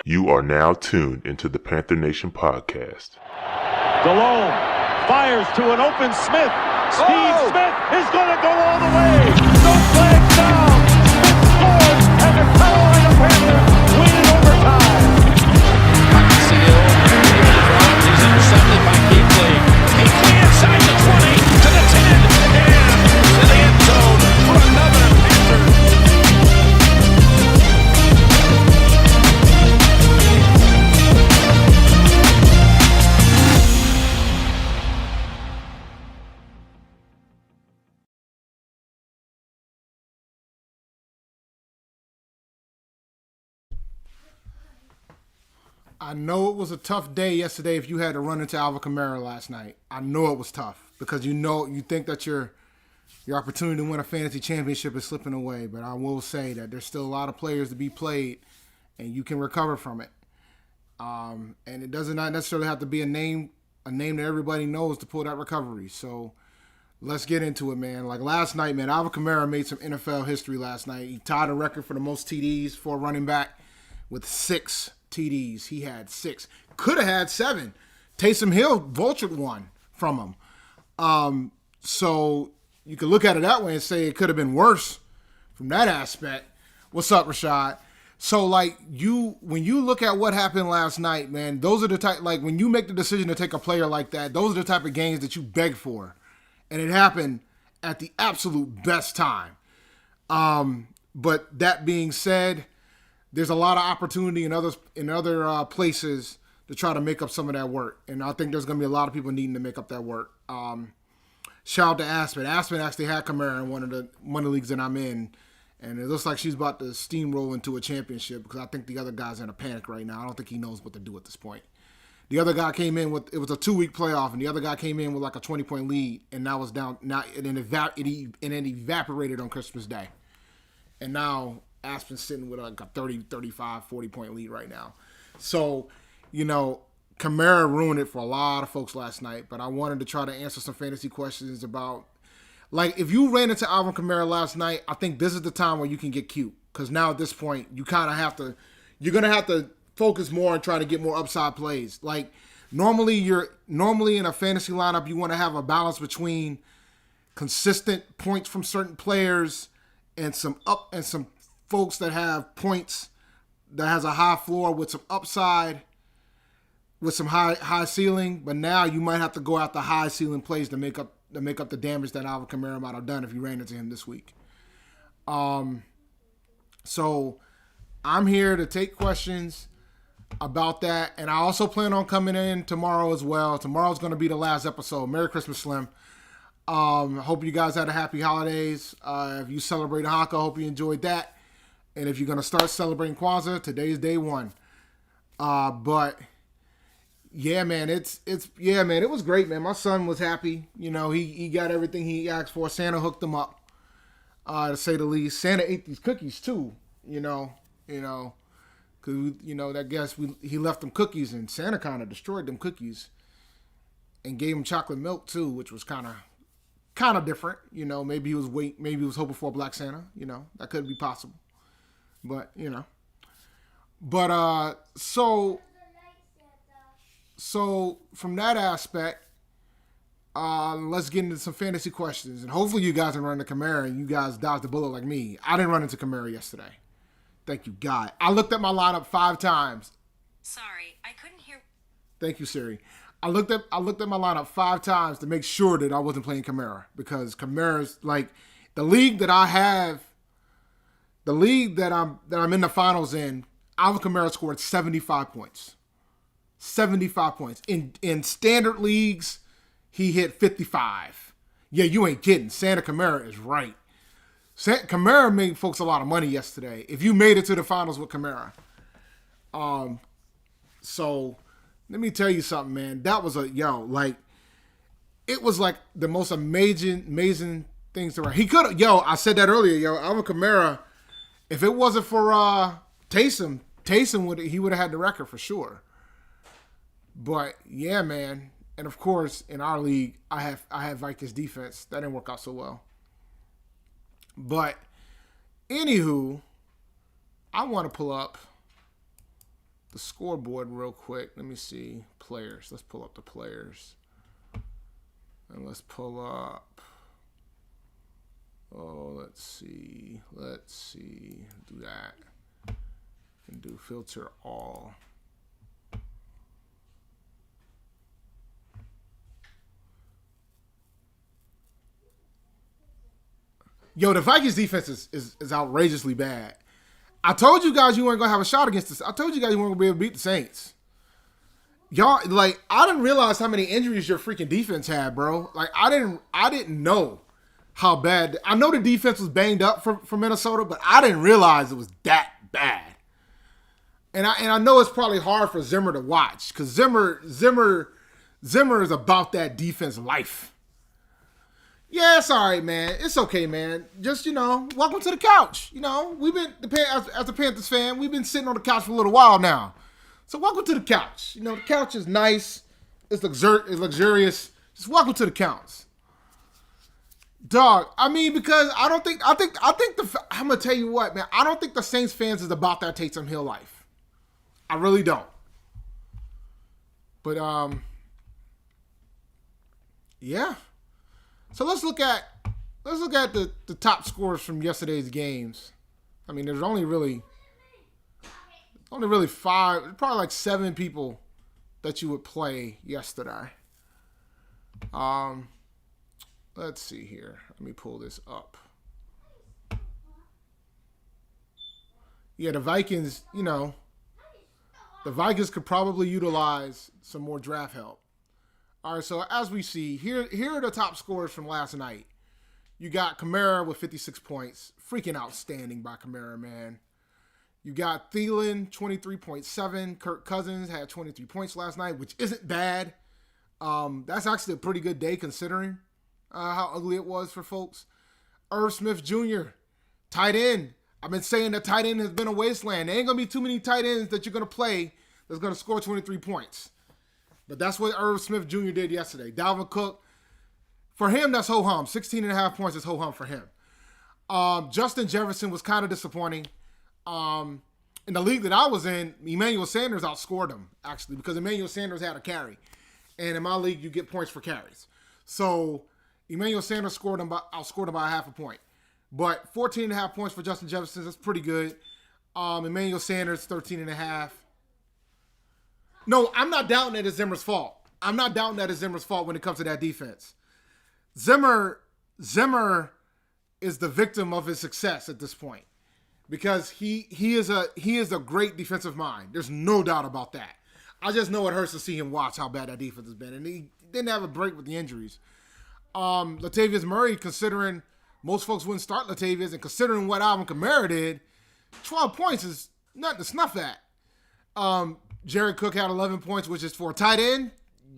You are now tuned into the Panther Nation podcast. Delhomme fires to an open Smith. Steve Smith is going to go all the way. No flags down. Smith scores, and the Carolina Panthers win in overtime. Seal, he's intercepted by Keekly. Keekly inside the 20 to the 10 and to the end zone for another Panther. I know it was a tough day yesterday if you had to run into Alvin Kamara last night. I know it was tough because you think that your opportunity to win a fantasy championship is slipping away. But I will say that there's still a lot of players to be played, and you can recover from it. And it does not necessarily have to be a name that everybody knows to pull that recovery. So let's get into it, man. Like last night, man, Alvin Kamara made some NFL history last night. He tied a record for the most TDs for a running back with 6 TDs. He had 6. Could have had 7. Taysom Hill vultured one from him. So you could look at it that way and say it could have been worse from that aspect. What's up, Rashad? So, when you look at what happened last night, man, those are the type, when you make the decision to take a player like that, those are the type of games that you beg for. And it happened at the absolute best time. But that being said, there's a lot of opportunity in other places to try to make up some of that work. And I think there's going to be a lot of people needing to make up that work. Shout out to Aspen. Aspen actually had Kamara in one of the leagues that I'm in. And it looks like she's about to steamroll into a championship because I think the other guy's in a panic right now. I don't think he knows what to do at this point. The other guy came in it was a 2-week playoff, and the other guy came in with like a 20-point lead, and now it's down. Now it evaporated on Christmas Day. And now Aspen's sitting with like a 30, 35, 40-point lead right now. So, Kamara ruined it for a lot of folks last night, but I wanted to try to answer some fantasy questions about, if you ran into Alvin Kamara last night, I think this is the time where you can get cute. Because now at this point, you kind of you're going to have to focus more and try to get more upside plays. Normally in a fantasy lineup, you want to have a balance between consistent points from certain players and some folks that have points that has a high floor with some upside, with some high ceiling. But now you might have to go after high ceiling plays to make up the damage that Alvin Kamara might have done if you ran into him this week. So I'm here to take questions about that, and I also plan on coming in tomorrow as well. Tomorrow's going to be the last episode. Merry Christmas, Slim. Hope you guys had a happy holidays. If you celebrate Hanukkah, hope you enjoyed that. And if you're going to start celebrating Kwanzaa, today's day 1. But yeah, man, it was great, man. My son was happy. He got everything he asked for. Santa hooked him up, to say the least. Santa ate these cookies too, because I guess he left them cookies, and Santa kind of destroyed them cookies, and gave him chocolate milk too, which was kind of different. Maybe he was hoping for a black Santa. That could be possible. But, so from that aspect, let's get into some fantasy questions. And hopefully you guys are running to Kamara and you guys dodged the bullet like me. I didn't run into Kamara yesterday. Thank you, God. I looked at my lineup 5 times. Sorry, I couldn't hear. Thank you, Siri. I looked at my lineup 5 times to make sure that I wasn't playing Kamara, because Kamara's the league that I have. The league that I'm in the finals in, Alvin Kamara scored 75 points. 75 points. In standard leagues, he hit 55. Yeah, you ain't kidding. Santa Kamara is right. Kamara made folks a lot of money yesterday. If you made it to the finals with Kamara. So let me tell you something, man. That was it was like the most amazing things to run. He could have, I said that earlier, Alvin Kamara, if it wasn't for Taysom would have had the record for sure. But yeah, man. And of course, in our league, I have Vikings defense. That didn't work out so well. But anywho, I want to pull up the scoreboard real quick. Let me see. Players. Let's pull up the players. And let's pull up. Oh, let's see. Do that. And do filter all. Yo, the Vikings defense is outrageously bad. I told you guys you weren't going to have a shot against this. I told you guys you weren't going to be able to beat the Saints. Y'all, like, I didn't realize how many injuries your freaking defense had, bro. Like, I didn't know how bad. I know the defense was banged up for Minnesota, but I didn't realize it was that bad. And I know it's probably hard for Zimmer to watch because Zimmer is about that defense life. Yeah, it's all right, man. It's okay, man. Just, welcome to the couch. We've been, as a Panthers fan, we've been sitting on the couch for a little while now. So welcome to the couch. The couch is nice. It's luxurious. Just welcome to the couch. Dog, I mean, because I'm going to tell you what, man. I don't think the Saints fans is about that Taysom Hill life. I really don't. But, yeah. So let's look at the top scores from yesterday's games. I mean, there's only really 5, probably like 7 people that you would play yesterday. Let's see here. Let me pull this up. Yeah, the Vikings, the Vikings could probably utilize some more draft help. All right, so as we see, here are the top scorers from last night. You got Kamara with 56 points. Freaking outstanding by Kamara, man. You got Thielen, 23.7. Kirk Cousins had 23 points last night, which isn't bad. That's actually a pretty good day considering how ugly it was for folks. Irv Smith Jr., tight end. I've been saying that tight end has been a wasteland. There ain't going to be too many tight ends that you're going to play that's going to score 23 points. But that's what Irv Smith Jr. did yesterday. Dalvin Cook, for him, that's ho-hum. 16.5 points is ho-hum for him. Justin Jefferson was kind of disappointing. In the league that I was in, Emmanuel Sanders outscored him, actually, because Emmanuel Sanders had a carry. And in my league, you get points for carries. So Emmanuel Sanders outscored him by 0.5 point. But 14.5 points for Justin Jefferson, that's pretty good. Emmanuel Sanders, 13.5. No, I'm not doubting that it's Zimmer's fault. I'm not doubting that it's Zimmer's fault when it comes to that defense. Zimmer is the victim of his success at this point because he is a great defensive mind. There's no doubt about that. I just know it hurts to see him watch how bad that defense has been, and he didn't have a break with the injuries. Latavius Murray, considering most folks wouldn't start Latavius, and considering what Alvin Kamara did, 12 points is nothing to snuff at. Jared Cook had 11 points, which is for a tight end.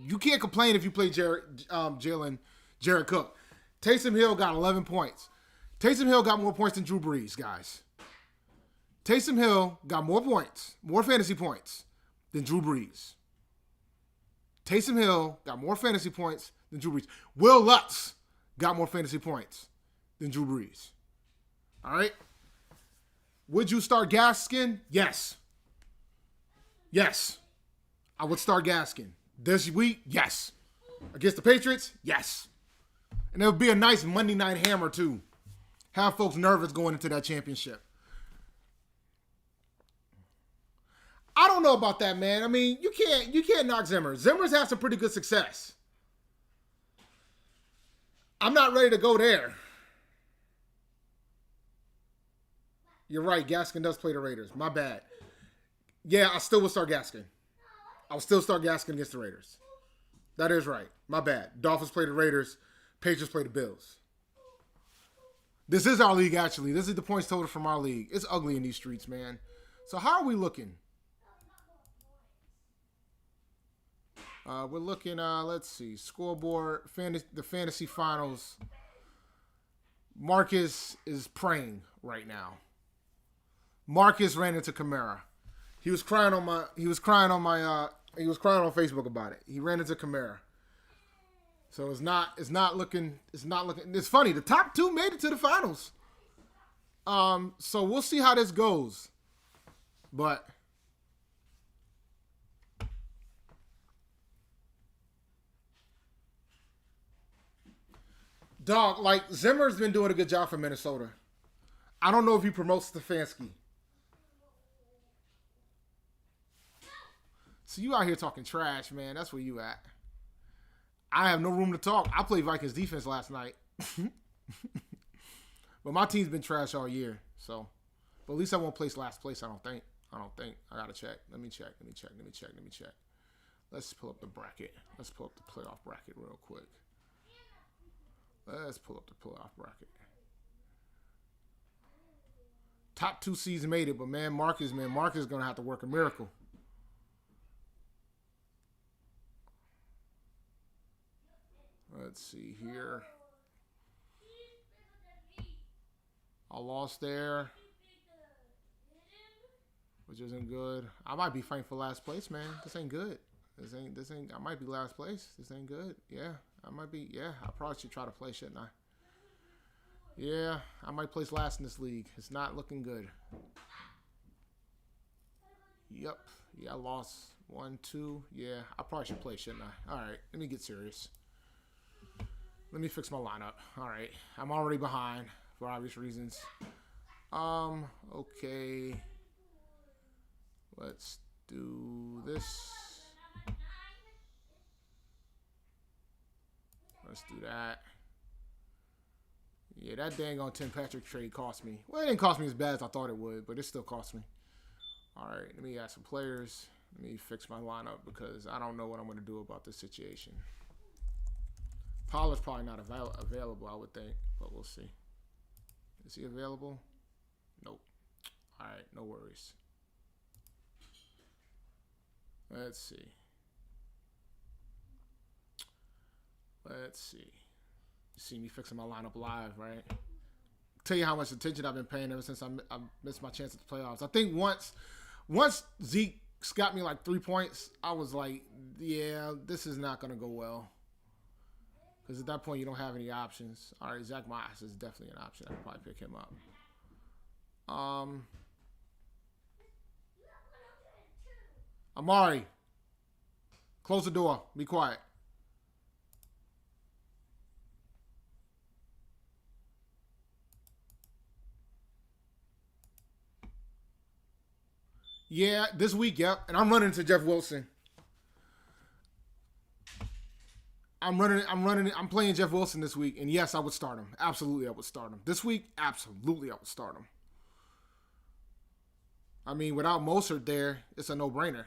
You can't complain if you play Jared Cook. Taysom Hill got 11 points. Taysom Hill got more points than Drew Brees, guys. Taysom Hill got more points, more fantasy points than Drew Brees. Taysom Hill got more fantasy points than Drew Brees. Will Lutz got more fantasy points than Drew Brees. All right? Would you start Gaskin? Yes. Yes. I would start Gaskin. This week, yes. Against the Patriots, yes. And it would be a nice Monday night hammer, too. Have folks nervous going into that championship. I don't know about that, man. I mean, you can't knock Zimmer. Zimmer's had some pretty good success. I'm not ready to go there. You're right. Gaskin does play the Raiders. My bad. Yeah, I still would start Gaskin. I'll still start Gaskin against the Raiders. That is right. My bad. Dolphins play the Raiders. Patriots play the Bills. This is our league, actually. This is the points total from our league. It's ugly in these streets, man. So how are we looking? We're looking, let's see. Scoreboard, the fantasy finals. Marcus is praying right now. Marcus ran into Kamara. He was crying on Facebook about it. He ran into Kamara. So it's not looking. It's funny. The top two made it to the finals. So we'll see how this goes. But dog, like Zimmer's been doing a good job for Minnesota. I don't know if he promotes Stefanski. So you out here talking trash, man. That's where you at. I have no room to talk. I played Vikings defense last night. But my team's been trash all year. So, but at least I won't place last place, I don't think. I got to check. Let me check. Let's pull up the bracket. Let's pull up the playoff bracket real quick. Top 2 seeds made it, but Marcus is going to have to work a miracle. Let's see here. I lost there, which isn't good. I might be fighting for last place, man. This ain't good. This ain't. I might be last place. This ain't good. Yeah, I might be. Yeah, I probably should try to play, shouldn't I? Yeah, I might place last in this league. It's not looking good. Yep. Yeah, I lost 1, 2. Yeah, I probably should play, shouldn't I? All right, let me get serious. Let me fix my lineup. All right, I'm already behind for obvious reasons. Okay. Let's do this. Let's do that. Yeah, that dang on Tim Patrick trade cost me. Well, it didn't cost me as bad as I thought it would, but it still cost me. All right, let me add some players. Let me fix my lineup because I don't know what I'm going to do about this situation. Pollard's probably not available, I would think, but we'll see. Is he available? Nope. All right, no worries. Let's see. You see me fixing my lineup live, right? Tell you how much attention I've been paying ever since I missed my chance at the playoffs. I think once Zeke's got me like 3 points, I was like, yeah, this is not going to go well. Because at that point, you don't have any options. All right, Zach Moss is definitely an option. I could probably pick him up. Amari, close the door. Be quiet. Yeah, this week, yep. And I'm running into Jeff Wilson. I'm playing Jeff Wilson this week, and yes, I would start him. Absolutely, I would start him. This week, absolutely, I would start him. I mean, without Mostert there, it's a no-brainer.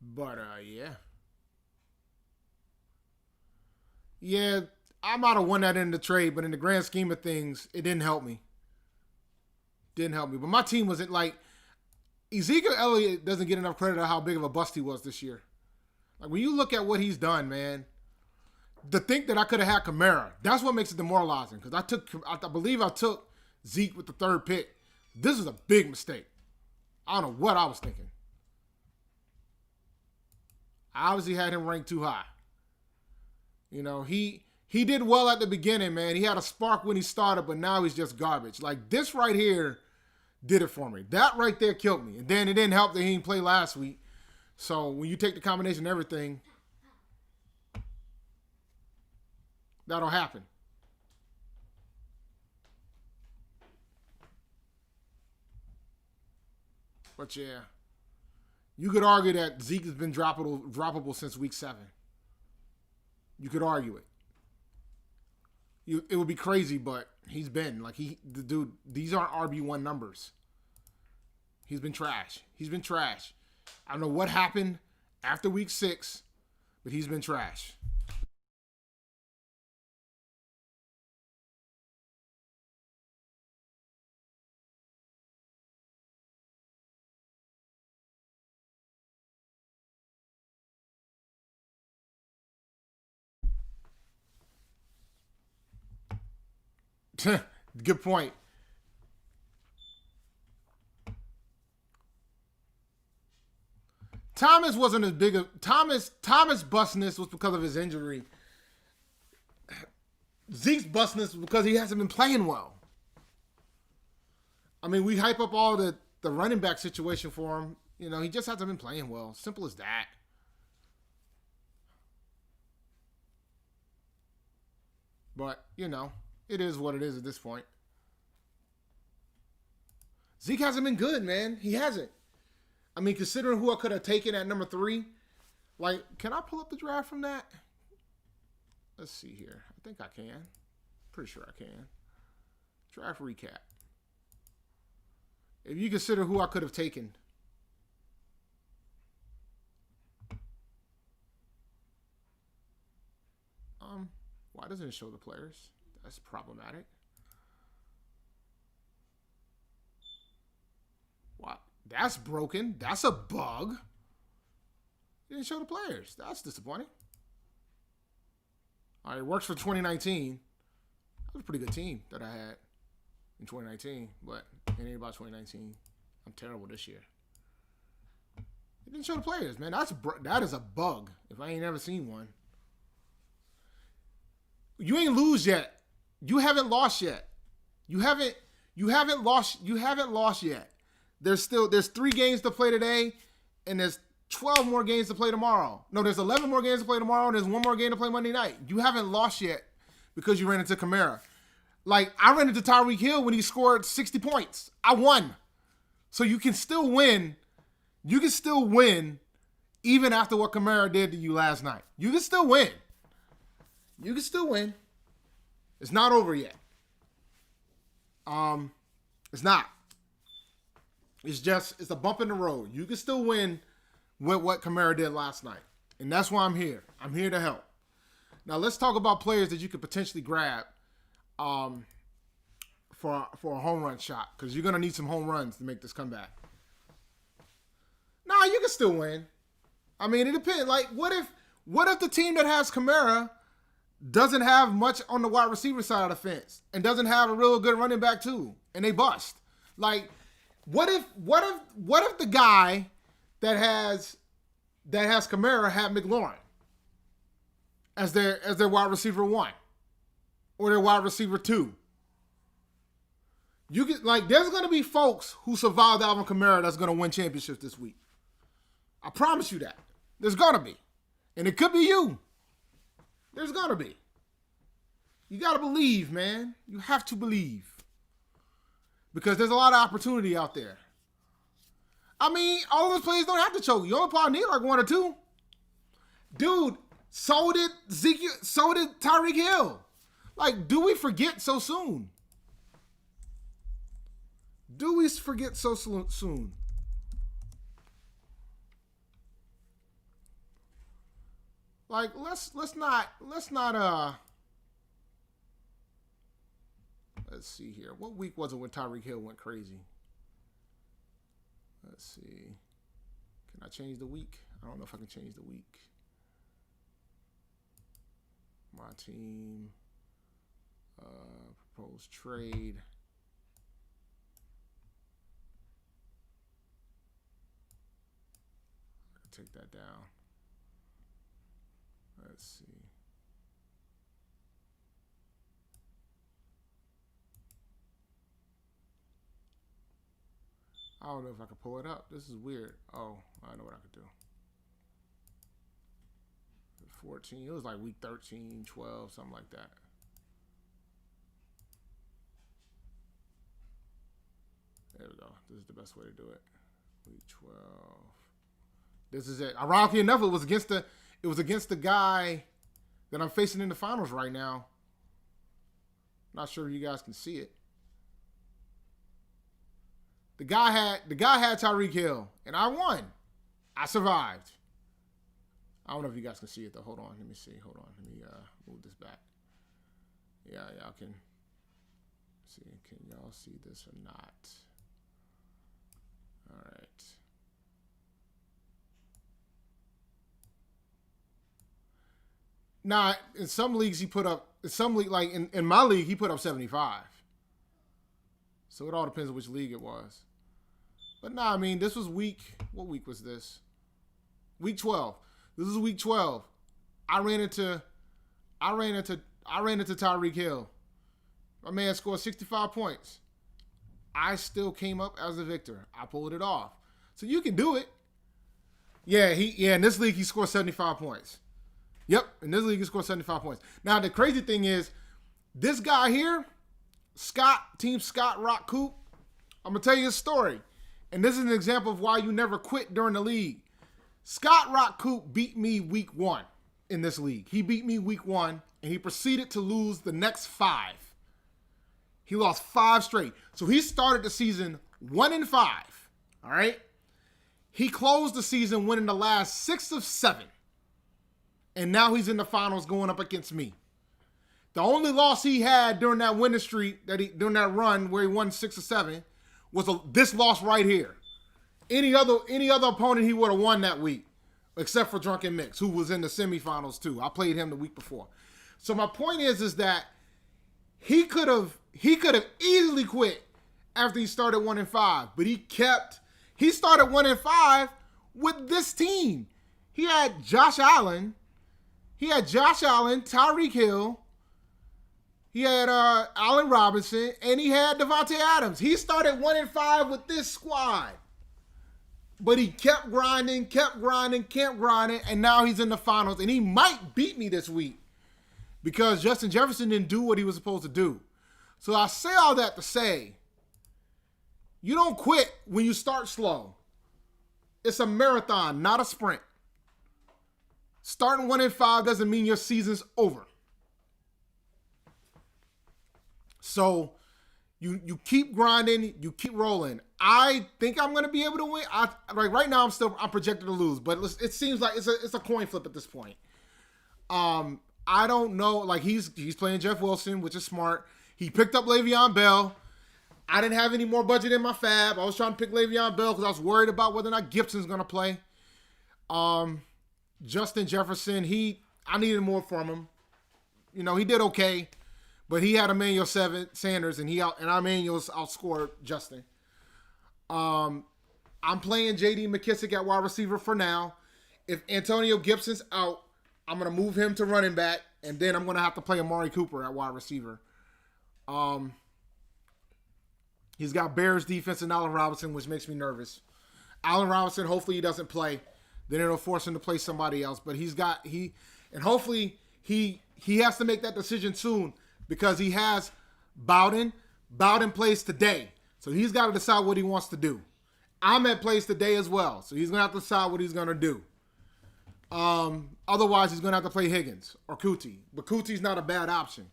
But, yeah. Yeah, I might have won that in the trade, but in the grand scheme of things, it didn't help me. But my team wasn't like... Ezekiel Elliott doesn't get enough credit on how big of a bust he was this year. Like, when you look at what he's done, man, to think that I could have had Kamara, that's what makes it demoralizing. Because I believe I took Zeke with the 3rd pick. This is a big mistake. I don't know what I was thinking. I obviously had him ranked too high. You know, he did well at the beginning, man. He had a spark when he started, but now he's just garbage. Like, this right here did it for me. That right there killed me. And then it didn't help that he didn't play last week. So when you take the combination of everything, that'll happen. But yeah, you could argue that Zeke has been droppable since week 7. You could argue it. It would be crazy, but he's been like the dude. These aren't RB1 numbers. He's been trash. I don't know what happened after week 6, but he's been trash. Good point. Thomas wasn't as big of Thomas bustness was because of his injury. Zeke's bustness was because he hasn't been playing well. I mean, we hype up all the running back situation for him. You know, he just hasn't been playing well. Simple as that. But, you know, it is what it is at this point. Zeke hasn't been good, man. He hasn't. I mean, considering who I could have taken at number 3, like, can I pull up the draft from that? Let's see here. I think I can. Pretty sure I can. Draft recap. If you consider who I could have taken. Why doesn't it show the players? That's problematic. What? That's broken. That's a bug. It didn't show the players. That's disappointing. All right, it works for 2019. That was a pretty good team that I had in 2019, but it ain't about 2019. I'm terrible this year. It didn't show the players, man. That is a bug if I ain't ever seen one. You ain't lose yet. You haven't lost yet. You haven't lost yet. There's 3 games to play today, and there's 12 more games to play tomorrow. No, there's 11 more games to play tomorrow, and there's 1 more game to play Monday night. You haven't lost yet because you ran into Kamara. Like, I ran into Tyreek Hill when he scored 60 points. I won. So you can still win. You can still win even after what Kamara did to you last night. You can still win. You can still win. It's not over yet. It's not. It's a bump in the road. You can still win with what Kamara did last night. And that's why I'm here. I'm here to help. Now let's talk about players that you could potentially grab for a home run shot. Because you're going to need some home runs to make this comeback. Nah, you can still win. I mean, it depends. Like, what if the team that has Kamara doesn't have much on the wide receiver side of the fence and doesn't have a real good running back too, and they bust? Like, what if the guy that has Kamara had McLaurin as their wide receiver 1 or their wide receiver 2? You get, like, there's gonna be folks who survived Alvin Kamara that's gonna win championships this week. I promise you that. There's gonna be, and it could be you. There's gonna be. You gotta believe, man. You have to believe. Because there's a lot of opportunity out there. I mean, all those players don't have to choke. You only probably need like 1 or 2. Dude, so did Tyreek Hill. Like, do we forget so soon? Do we forget so soon? Like, let's not let's see here. What week was it when Tyreek Hill went crazy? Let's see. Can I change the week? I don't know if I can change the week. My team. Proposed trade. I can take that down. Let's see. I don't know if I can pull it up. This is weird. Oh, I know what I could do. 14. It was like week 13, 12, something like that. There we go. This is the best way to do it. Week 12. This is it. Ironically enough, it was against the guy that I'm facing in the finals right now. Not sure if you guys can see it. The guy had Tyreek Hill, and I won. I survived. I don't know if you guys can see it though. Hold on, let me see. Hold on, let me move this back. Yeah, y'all can see. Can y'all see this or not? All right. Now, in some leagues he put up. Like in my league, he put up 75. So it all depends on which league it was. But nah, I mean, this was what week was this? Week 12. This is week 12. I ran into Tyreek Hill. My man scored 65 points. I still came up as a victor. I pulled it off. So you can do it. Yeah, in this league, he scored 75 points. Yep, in this league, he scored 75 points. Now, the crazy thing is, this guy here, Team Scott Rock Coop, I'm going to tell you a story. And this is an example of why you never quit during the league. Scott Rock Coop beat me week 1 in this league. He beat me week 1, and he proceeded to lose the next 5. He lost 5 straight. So he started the season 1-5. All right? He closed the season winning the last 6 of 7. And now he's in the finals going up against me. The only loss he had during that winning streak, during that run where he won 6 or 7, was this loss right here. Any other opponent he would have won that week, except for Drunken Mix, who was in the semifinals too. I played him the week before. So my point is that he could have easily quit after he started 1-5, but he started 1-5 with this team. He had Josh Allen, Tyreek Hill, he had Allen Robinson, and he had Devontae Adams. He started 1-5 with this squad. But he kept grinding, and now he's in the finals. And he might beat me this week because Justin Jefferson didn't do what he was supposed to do. So I say all that to say, you don't quit when you start slow. It's a marathon, not a sprint. Starting 1-5 doesn't mean your season's over. So you keep grinding, you keep rolling. I think I'm going to be able to win. Right now I'm projected to lose, but it seems like it's a coin flip at this point. I don't know. Like he's playing Jeff Wilson, which is smart. He picked up Le'Veon Bell. I didn't have any more budget in my fab. I was trying to pick Le'Veon Bell because I was worried about whether or not Gibson's going to play. Justin Jefferson, I needed more from him. You know, he did okay, but he had Emmanuel Sanders, and Emmanuel outscored Justin. I'm playing J.D. McKissick at wide receiver for now. If Antonio Gibson's out, I'm going to move him to running back, and then I'm going to have to play Amari Cooper at wide receiver. He's got Bears defense and Allen Robinson, which makes me nervous. Allen Robinson, hopefully he doesn't play. Then it'll force him to play somebody else. But hopefully he has to make that decision soon because he has Bowden. Bowden plays today. So he's got to decide what he wants to do. Ahmed plays today as well. So he's going to have to decide what he's going to do. Otherwise, he's going to have to play Higgins or Kuti. But Kuti's not a bad option.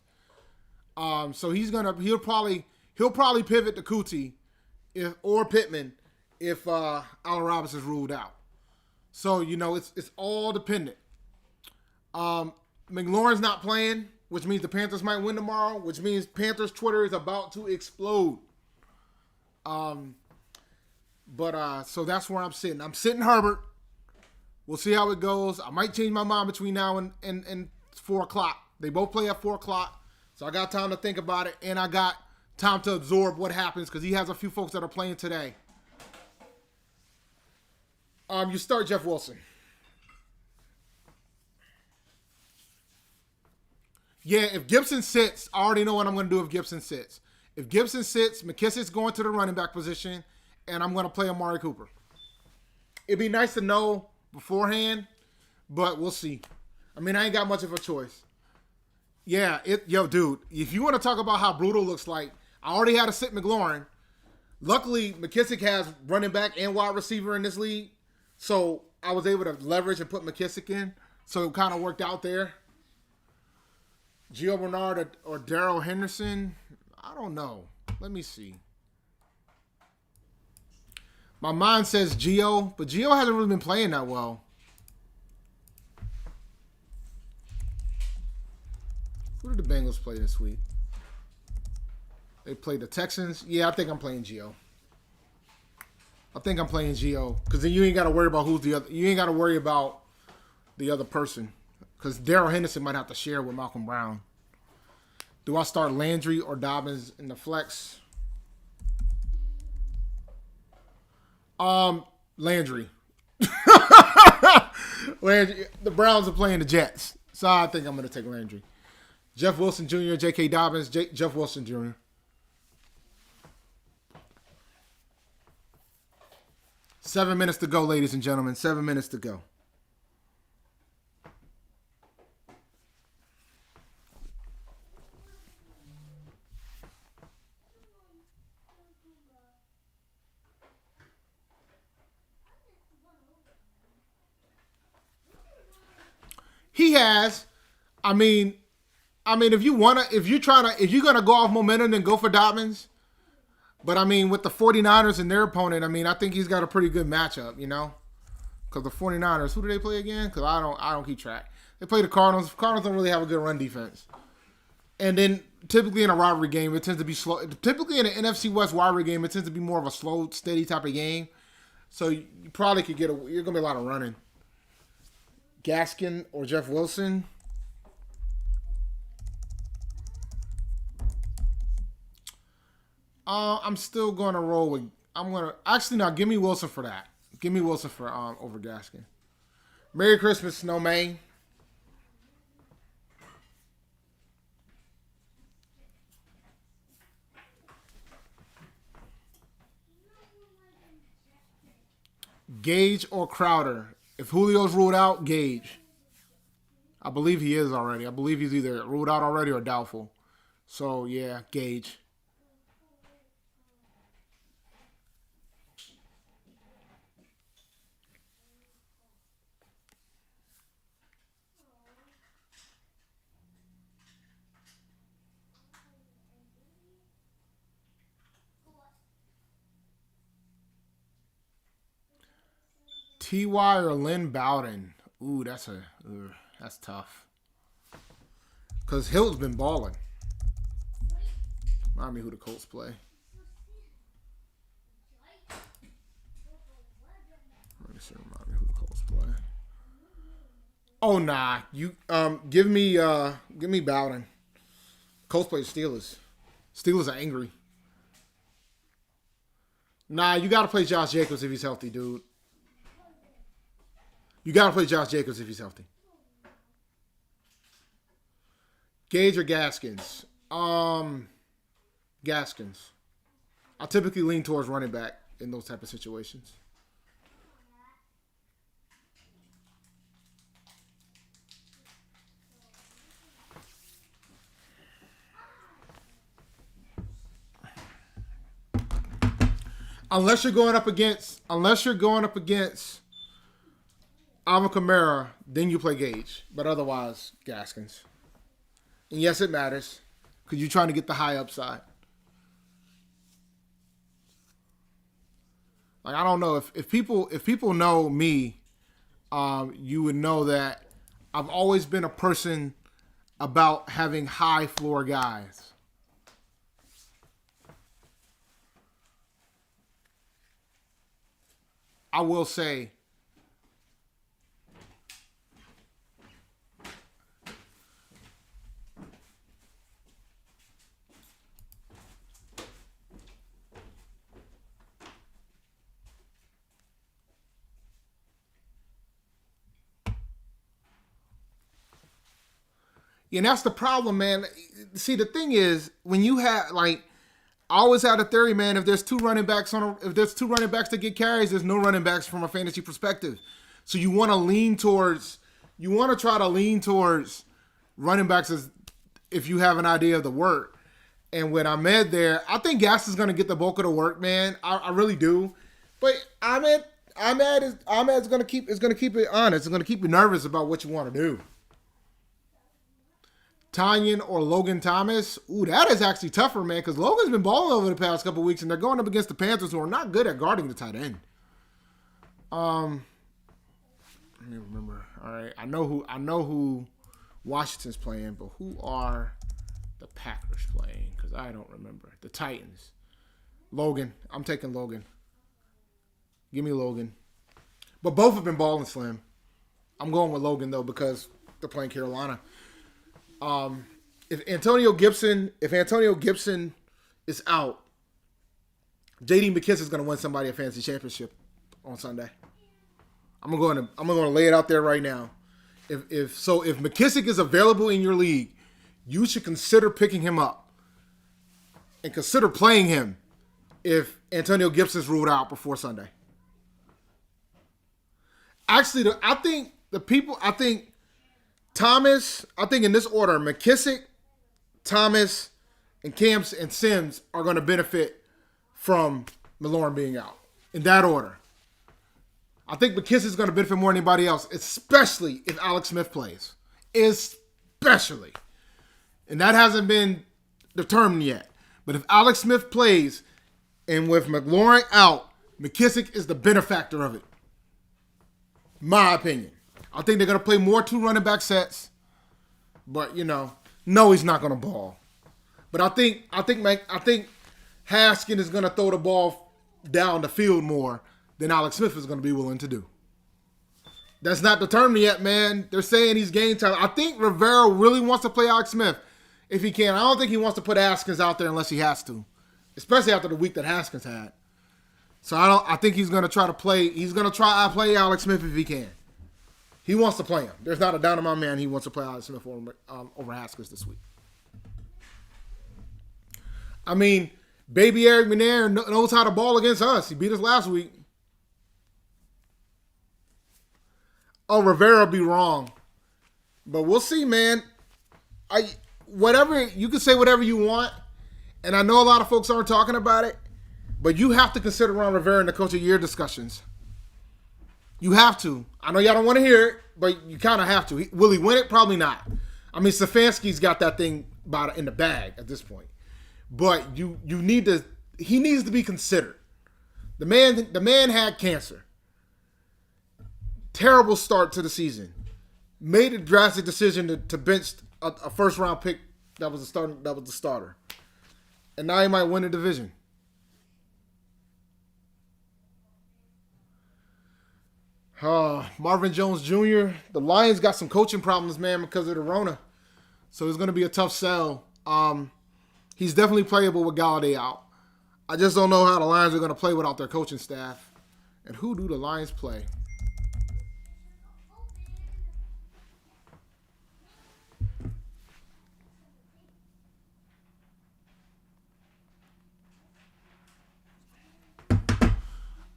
So he'll probably pivot to Kuti or Pittman if Allen Robinson's ruled out. So, you know, it's all dependent. McLaurin's not playing, which means the Panthers might win tomorrow, which means Panthers Twitter is about to explode. So that's where I'm sitting. I'm sitting Herbert. We'll see how it goes. I might change my mind between now and 4 o'clock. They both play at 4 o'clock. So I got time to think about it, and I got time to absorb what happens because he has a few folks that are playing today. You start Jeff Wilson. Yeah, if Gibson sits, I already know what I'm going to do if Gibson sits. If Gibson sits, McKissick's going to the running back position, and I'm going to play Amari Cooper. It'd be nice to know beforehand, but we'll see. I mean, I ain't got much of a choice. Yeah, dude, if you want to talk about how brutal looks like, I already had to sit McLaurin. Luckily, McKissick has running back and wide receiver in this league, so I was able to leverage and put McKissick in, so it kind of worked out there. Gio Bernard or Daryl Henderson, I don't know. Let me see. My mind says Gio, but Gio hasn't really been playing that well. Who did the Bengals play this week? They played the Texans. Yeah, I think I'm playing Gio. Because then you ain't got to worry about who's the other. You ain't got to worry about the other person. Because Daryl Henderson might have to share with Malcolm Brown. Do I start Landry or Dobbins in the flex? Landry. Landry. The Browns are playing the Jets. So I think I'm going to take Landry. Jeff Wilson Jr., J.K. Dobbins, Jeff Wilson Jr. 7 minutes to go, ladies and gentlemen. 7 minutes to go. He has. I mean, if you're gonna go off momentum, then go for Dobbins. But I mean, with the 49ers and their opponent, I mean, I think he's got a pretty good matchup, you know? Because the 49ers, who do they play again? Because I don't keep track. They play the Cardinals. The Cardinals don't really have a good run defense. And then typically in a rivalry game, it tends to be slow. Typically in an NFC West rivalry game, it tends to be more of a slow, steady type of game. So you probably could you're gonna be a lot of running. Gaskin or Jeff Wilson. I'm still going to roll with. Give me Wilson for that. Give me Wilson for over Gaskin. Merry Christmas, Snowman. Gage or Crowder. If Julio's ruled out, Gage. I believe he is already. I believe he's either ruled out already or doubtful. So yeah, Gage. T.Y. or Lynn Bowden. Ooh, that's tough. Because Hill's been balling. Remind me who the Colts play. Let me see. Remind me who the Colts play. Oh nah, give me Bowden. Colts play Steelers. Steelers are angry. Nah, you got to play Josh Jacobs if he's healthy, dude. You got to play Josh Jacobs if he's healthy. Gage or Gaskins? Gaskins. I typically lean towards running back in those type of situations. Unless you're going up against Alvin Kamara, then you play Gage. But otherwise, Gaskins. And yes, it matters because you're trying to get the high upside. Like, I don't know if people know me, you would know that I've always been a person about having high floor guys. I will say, and that's the problem, man. See, the thing is, when you have, like, I always had a theory, man. If there's two running backs to get carries, there's no running backs from a fantasy perspective. So you want to try to lean towards running backs as if you have an idea of the work. And with Ahmed there, I think Gas is going to get the bulk of the work, man. I really do. But Ahmed is going to keep it honest. It's going to keep you nervous about what you want to do. Tanyan or Logan Thomas. Ooh, that is actually tougher, man, because Logan's been balling over the past couple weeks, and they're going up against the Panthers, who are not good at guarding the tight end. Let me remember. All right, I know who Washington's playing, but who are the Packers playing? Because I don't remember. The Titans. Logan. I'm taking Logan. Give me Logan. But both have been balling slim. I'm going with Logan, though, because they're playing Carolina. If Antonio Gibson is out, J.D. McKissick is going to win somebody a fantasy championship on Sunday. I'm going to lay it out there right now. If McKissick is available in your league, you should consider picking him up and consider playing him if Antonio Gibson is ruled out before Sunday. Actually, I think Thomas, I think in this order, McKissick, Thomas, and Camps and Sims are going to benefit from Malorn being out. In that order. I think McKissick's going to benefit more than anybody else, especially if Alex Smith plays. Especially. And that hasn't been determined yet. But if Alex Smith plays, and with McLaurin out, McKissick is the benefactor of it. My opinion. I think they're going to play more 2 running back sets. But, no, he's not going to ball. But I think Haskins is going to throw the ball down the field more than Alex Smith is going to be willing to do. That's not determined yet, man. They're saying he's game time. I think Rivera really wants to play Alex Smith if he can. I don't think he wants to put Haskins out there unless he has to, especially after the week that Haskins had. So I think he's going to try to play. He's going to try to play Alex Smith if he can. He wants to play him. There's not a doubt in my man. He wants to play Alex Smith over Haskins this week. I mean, baby Eric McNair knows how to ball against us. He beat us last week. Oh, Rivera be wrong. But we'll see, man. You can say whatever you want, and I know a lot of folks aren't talking about it, but you have to consider Ron Rivera in the Coach of the Year discussions. You have to. I know y'all don't want to hear it, but you kind of have to. Will he win it? Probably not. I mean, Stefanski's got that thing in the bag at this point. But he needs to be considered. The man had cancer. Terrible start to the season. Made a drastic decision to bench a first round pick that was the starter. And now he might win the division. Marvin Jones Jr., the Lions got some coaching problems, man, because of the Rona. So it's going to be a tough sell. He's definitely playable with Galladay out. I just don't know how the Lions are going to play without their coaching staff. And who do the Lions play?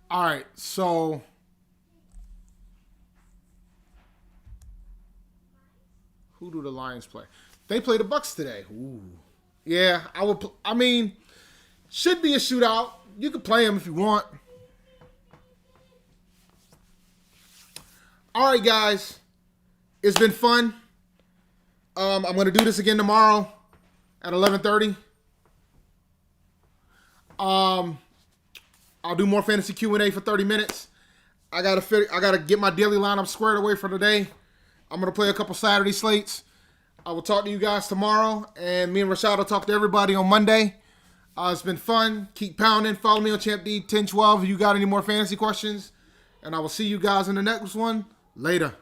All right, so who do the Lions play? They play the Bucks today. Ooh. Yeah, should be a shootout. You can play them if you want. All right, guys. It's been fun. I'm going to do this again tomorrow at 11:30. I'll do more fantasy Q&A for 30 minutes. I gotta get my daily lineup squared away for today. I'm going to play a couple Saturday slates. I will talk to you guys tomorrow, and me and Rashad will talk to everybody on Monday. It's been fun. Keep pounding. Follow me on Champ D 1012 if you got any more fantasy questions. And I will see you guys in the next one. Later.